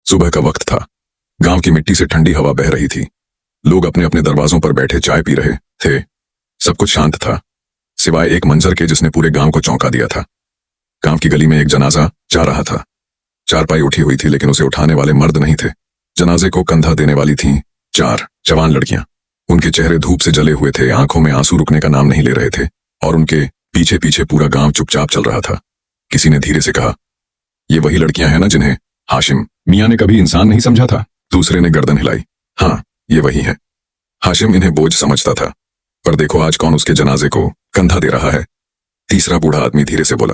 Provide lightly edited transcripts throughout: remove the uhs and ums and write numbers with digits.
सुबह का वक्त था। गांव की मिट्टी से ठंडी हवा बह रही थी। लोग अपने अपने दरवाजों पर बैठे चाय पी रहे थे। सब कुछ शांत था, सिवाय एक मंजर के जिसने पूरे गांव को चौंका दिया था। गांव की गली में एक जनाजा जा रहा था। चारपाई उठी हुई थी, लेकिन उसे उठाने वाले मर्द नहीं थे। जनाजे को कंधा देने वाली थीं 4 जवान लड़कियां। उनके चेहरे धूप से जले हुए थे, आंखों में आंसू रुकने का नाम नहीं ले रहे थे, और उनके पीछे पीछे पूरा गांव चुपचाप चल रहा था। किसी ने धीरे से कहा, ये वही लड़कियां हैं ना जिन्हें हाशिम मियां ने कभी इंसान नहीं समझा था। दूसरे ने गर्दन हिलाई, हाँ ये वही है। हाशिम इन्हें बोझ समझता था, पर देखो आज कौन उसके जनाजे को कंधा दे रहा है। तीसरा बूढ़ा आदमी धीरे से बोला,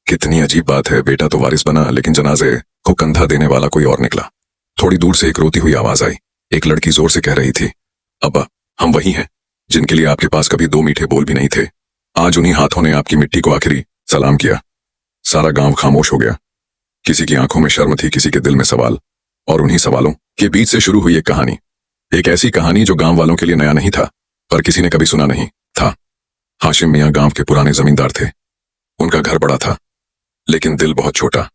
कितनी अजीब बात है, बेटा तो वारिस बना, लेकिन जनाजे को कंधा देने वाला कोई और निकला। थोड़ी दूर से एक रोती हुई आवाज आई। एक लड़की जोर से कह रही थी, अब्बा हम वही हैं जिनके लिए आपके पास कभी 2 मीठे बोल भी नहीं थे। आज उन्हीं हाथों ने आपकी मिट्टी को आखिरी सलाम किया। सारा गांव खामोश हो गया। किसी की आंखों में शर्म थी, किसी के दिल में सवाल, और उन्हीं सवालों के बीच से शुरू हुई एक कहानी। एक ऐसी कहानी जो गांव वालों के लिए नया नहीं था, पर किसी ने कभी सुना नहीं था। हाशिम मियां गांव के पुराने जमींदार थे। उनका घर बड़ा था, लेकिन दिल बहुत छोटा।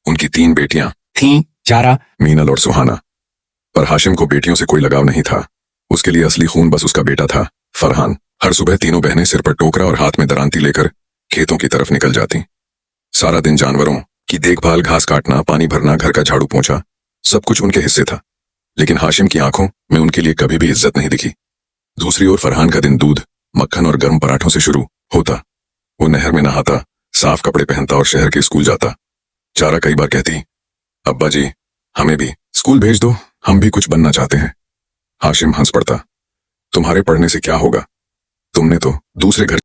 उनकी 3 बेटियां थीं, चारा, मीनल और सुहाना। पर हाशिम को बेटियों से कोई लगाव नहीं था। उसके लिए असली खून बस उसका बेटा था, फरहान। हर सुबह तीनों बहनें सिर पर टोकरा और हाथ में दरांती लेकर खेतों की तरफ निकल जाती। सारा दिन जानवरों की देखभाल, घास काटना, पानी भरना, घर का झाड़ू पोंछा, सब कुछ उनके हिस्से था। लेकिन हाशिम की आंखों में उनके लिए कभी भी इज्जत नहीं दिखी। दूसरी ओर फरहान का दिन दूध, मक्खन और गर्म पराठों से शुरू होता। वो नहर में नहाता, साफ कपड़े पहनता और शहर के स्कूल जाता। चारा कई बार कहती, अब्बा जी हमें भी स्कूल भेज दो, हम भी कुछ बनना चाहते हैं। हाशिम हंस पड़ता, तुम्हारे पढ़ने से क्या होगा, तुमने तो दूसरे घर